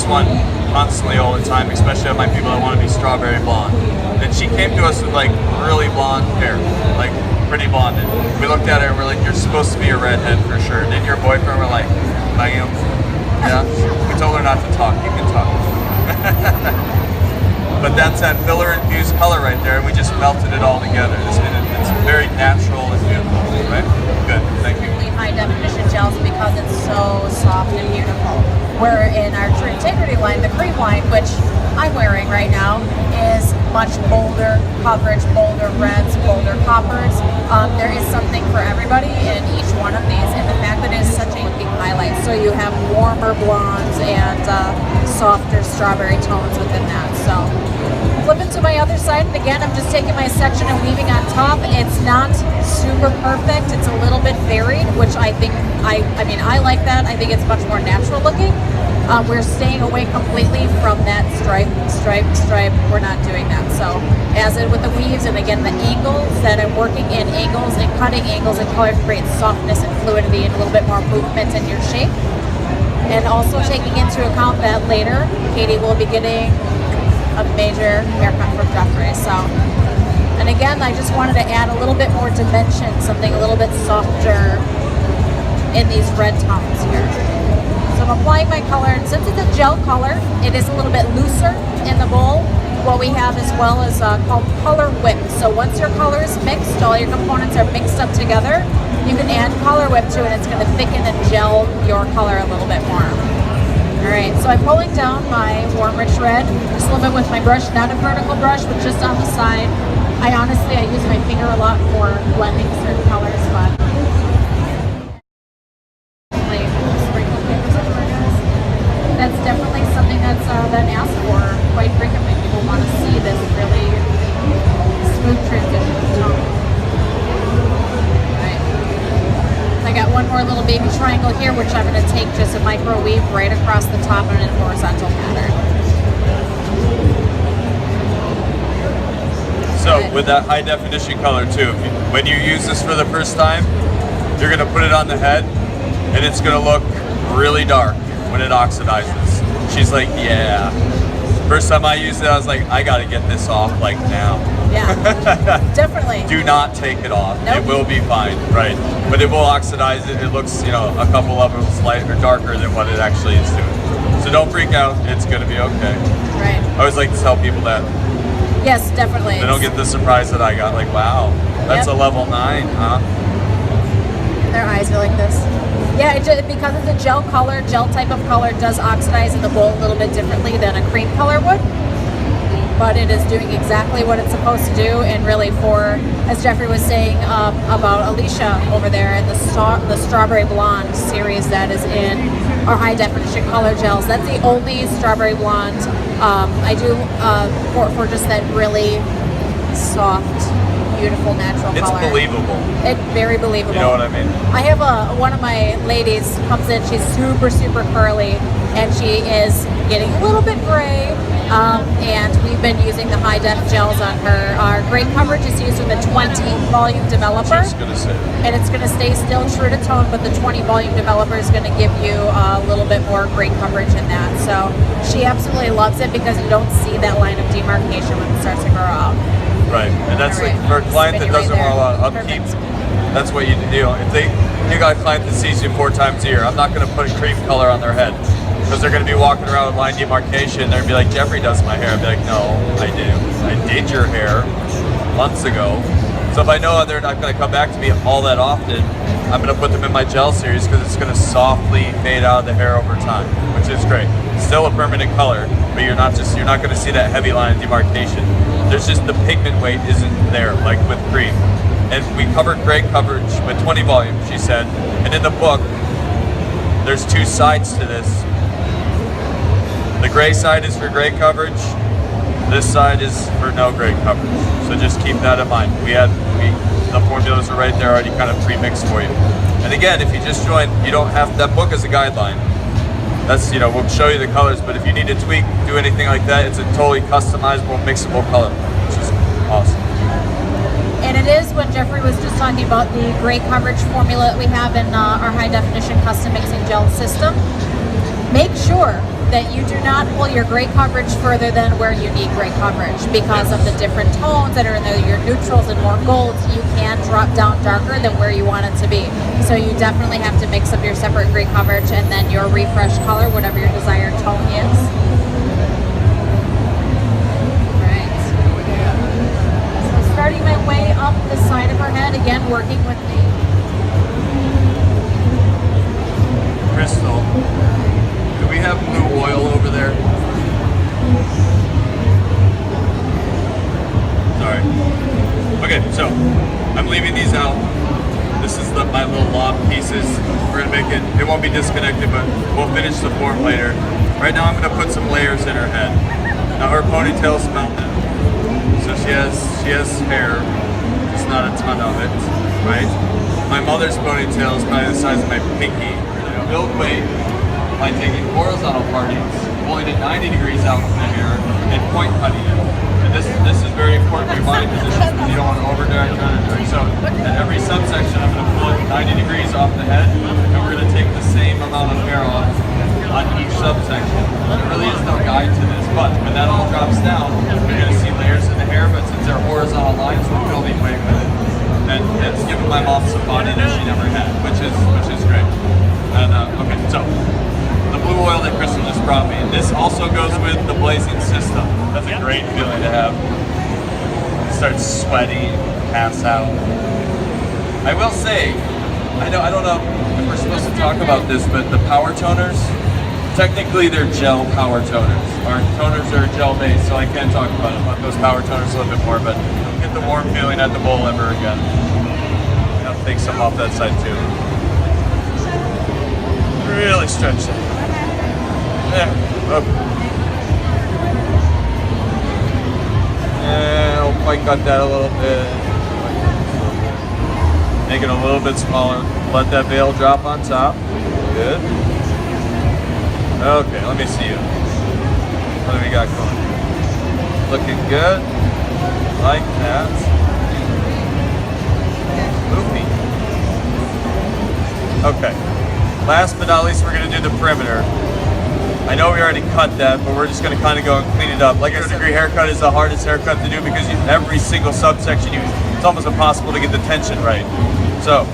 one constantly all the time, especially on my people that want to be strawberry blonde. And she came to us with like really blonde hair, like pretty blonde. We looked at her and we're like, you're supposed to be a redhead for sure. And then your boyfriend were like, I am. Yeah. We told her not to talk. You can talk. But that's that filler infused color right there. We just melted it all together. It's very natural and beautiful, right? Good. Thank you. High definition gels because it's so soft and beautiful. Where in our True Integrity line, the cream line, which I'm wearing right now, is much bolder coverage, bolder reds, bolder coppers. There is something for everybody in each one of these, and the fact that it is such a big highlight. So you have warmer blondes and softer strawberry tones within that. So flipping to my other side, and again, I'm just taking my section and weaving on top. It's not super perfect. It's a little bit varied, which I think, I mean, I like that. I think it's much more natural looking. We're staying away completely from that stripe. We're not doing that. So as it with the weaves, and again, the angles that I'm working in angles and cutting angles and color to create softness and fluidity and a little bit more movement in your shape. And also taking into account that later, Katie will be getting a major haircut from Jeffery. So, and again, I just wanted to add a little bit more dimension, something a little bit softer in these red tones here. So I'm applying my color, and since it's a gel color, it is a little bit looser in the bowl. What we have as well is called color whip. So once your color is mixed, all your components are mixed up together, you can add color whip to it, and it's going to thicken and gel your color a little bit more. Alright, so I'm pulling down my warm rich red, just a little bit with my brush, not a vertical brush, but just on the side. I use my finger a lot for blending certain colors, but that's definitely something that's been asked for quite frequently. People want to see this really smooth transition of tone. Right. I got one more little baby triangle here, which I'm going to take just a microwave right across the top in a horizontal pattern. So with that high definition color too, when you use this for the first time, you're going to put it on the head and it's going to look really dark when it oxidizes. She's like, yeah. First time I used it, I was like, I got to get this off like now. Yeah, definitely. Do not take it off. Nope. It will be fine, right? But it will oxidize it. It looks, a couple levels lighter or darker than what it actually is doing. So don't freak out. It's going to be okay. Right. I always like to tell people that. Yes, definitely. They don't get the surprise that I got. Like, wow, that's a level 9, huh? Their eyes are like this. Yeah, because it's a gel type of color does oxidize in the bowl a little bit differently than a cream color would. But it is doing exactly what it's supposed to do, and really for, as Jeffrey was saying about Alicia over there in the Strawberry Blonde series that is in our high definition color gels, that's the only Strawberry Blonde I do for just that really soft, beautiful natural color. It's believable. It's very believable. You know what I mean? I have one of my ladies comes in, she's super curly, and she is getting a little bit gray, and we've been using the high def gels on her. Our gray coverage is used with a 20 volume developer, and it's going to stay still true to tone, but the 20 volume developer is going to give you a little bit more gray coverage in that. So she absolutely loves it because you don't see that line of demarcation when it starts to grow out. Right, and that's like for a client that doesn't want a lot of upkeep, that's what you do. If you got a client that sees you 4 times a year, I'm not going to put a cream color on their head because they're going to be walking around with line demarcation. They're going to be like, Jeffrey does my hair. I'd be like, no, I do. I did your hair months ago. So if I know they're not going to come back to me all that often, I'm going to put them in my gel series because it's going to softly fade out of the hair over time, which is great. Still a permanent color, but you're not going to see that heavy line of demarcation. There's just the pigment weight isn't there like with cream. And we covered gray coverage with 20 volume, she said. And in the book, there's 2 sides to this. The gray side is for gray coverage. This side is for no gray coverage. So just keep that in mind. The formulas are right there already kind of pre-mixed for you. And again, if you just join, you don't have, that book is a guideline. That's, we'll show you the colors, but if you need to tweak, do anything like that, it's a totally customizable, mixable color, which is awesome. And it is when Jeffrey was just talking about the gray coverage formula that we have in our high definition custom mixing gel system. make sure that you do not pull your gray coverage further than where you need gray coverage because of the different tones that are in there, your neutrals and more golds. You can drop down darker than where you want it to be. So you definitely have to mix up your separate gray coverage and then your refresh color, whatever your desired tone is. Right. So starting my way up the side of her head, again working with the Crystal. Do we have blue oil over there? Sorry. Okay, so I'm leaving these out. This is my little lob pieces. We're gonna make it won't be disconnected, but we'll finish the form later. Right now I'm gonna put some layers in her head. Now her ponytail's mounted. So she has hair, just not a ton of it, right? My mother's ponytail is probably the size of my pinky. Build weight by taking horizontal partings, pulling it 90 degrees out from the hair, and point cutting it. And this is very important for your body position because you don't want to overdirect or underdirect. So at every subsection, I'm going to pull it 90 degrees off the head, and we're going to take the same amount of hair off on each subsection. There really is no guide to this, but when that all drops down, you're going to see layers in the hair, but since they're horizontal lines, we're building weight with it. And it's giving my mom some body that she never had, which is great. And, okay, so the blue oil that Crystal just brought me. This also goes with the blazing system. That's a great feeling to have. Start sweating, pass out. I will say, I don't know if we're supposed to talk about this, but the power toners, technically they're gel power toners. Our toners are gel based, so I can talk about those power toners a little bit more, but don't get the warm feeling at the bowl ever again. I'll take some off that side too. Really stretch it. Yeah. Up. And I'll might cut that a little bit. Make it a little bit smaller. Let that veil drop on top. Good. Okay, let me see you. What do we got going? Looking good. Like that. Goofy. Okay. Last but not least, we're going to do the perimeter. I know we already cut that, but we're just going to kind of go and clean it up. Like a 30-degree haircut is the hardest haircut to do because every single subsection, it's almost impossible to get the tension right. So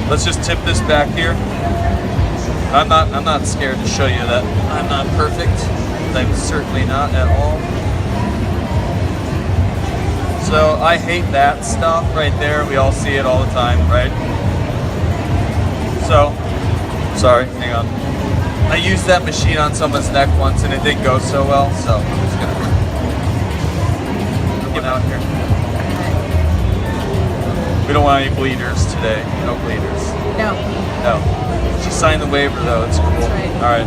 let's just tip this back here. I'm not scared to show you that I'm not perfect. I'm certainly not at all. So I hate that stuff right there. We all see it all the time, right? So. Sorry, hang on. I used that machine on someone's neck once and it didn't go so well, so I'm just gonna get out here. We don't want any bleeders today. No bleeders. No. No. She signed the waiver though, it's cool. That's right. Alright.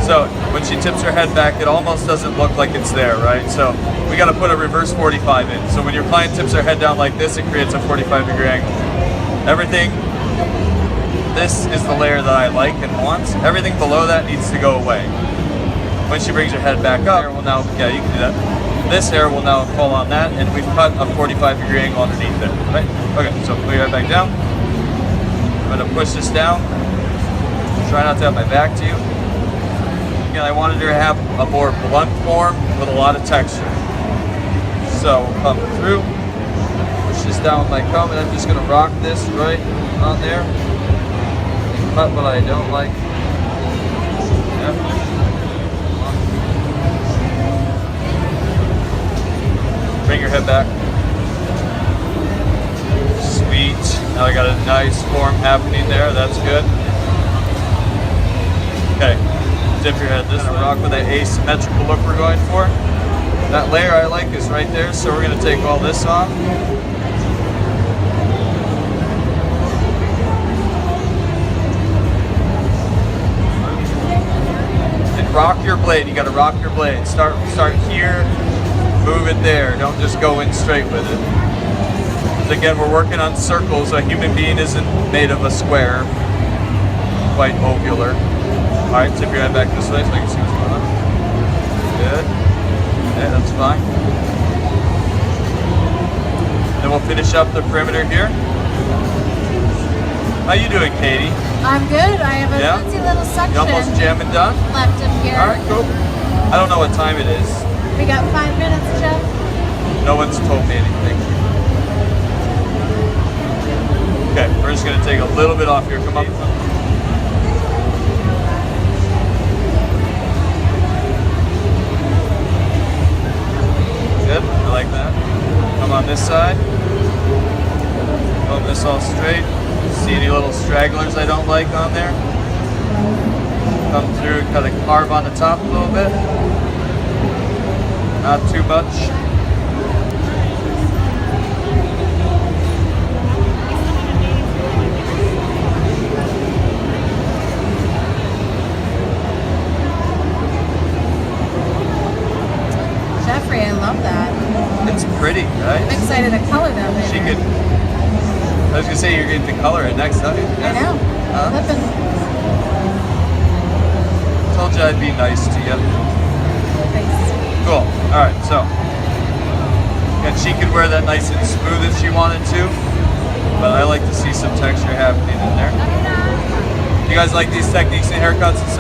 So when she tips her head back, it almost doesn't look like it's there, right? So we gotta put a reverse 45 in. So when your client tips her head down like this, it creates a 45-degree angle. Everything. This is the layer that I like and want. Everything below that needs to go away. When she brings her head back up, will now, yeah, you can do that. This hair will now fall on that, and we've cut a 45-degree angle underneath it, right? Okay, so put your head back down. I'm gonna push this down. Try not to have my back to you. Again, I wanted her to have a more blunt form with a lot of texture. So we'll come through, push this down with my comb, and I'm just gonna rock this right on there. Cut what I don't like. Yep. Bring your head back. Sweet. Now I got a nice form happening there. That's good. Okay. Dip your head this way. Rock with that asymmetrical look we're going for. That layer I like is right there, so we're going to take all this off. Rock your blade. You got to rock your blade. Start here, move it there. Don't just go in straight with it. Because again, we're working on circles. A human being isn't made of a square, quite ovular. All right, tip your head back this way so you can see what's going on. Good. Okay, that's fine. Then we'll finish up the perimeter here. How you doing, Katie? I'm good. I have a Yeah? fancy little section You almost jamming done? left in here. All right, cool. I don't know what time it is. We got 5 minutes, Jeff. No one's told me anything. Okay, we're just gonna take a little bit off here. Come up. Good, I like that. Come on this side. Comb this all straight. See any little stragglers I don't like on there? Come through, kind of carve on the top a little bit. Not too much. Jeffrey, I love that. It's pretty, right? I'm excited to color them. She could. I was gonna say you're getting to color it next time. I know. Huh? Flipping. Told you I'd be nice to you. Thanks. Cool. All right, so. And she could wear that nice and smooth if she wanted to, but I like to see some texture happening in there. You guys like these techniques and haircuts?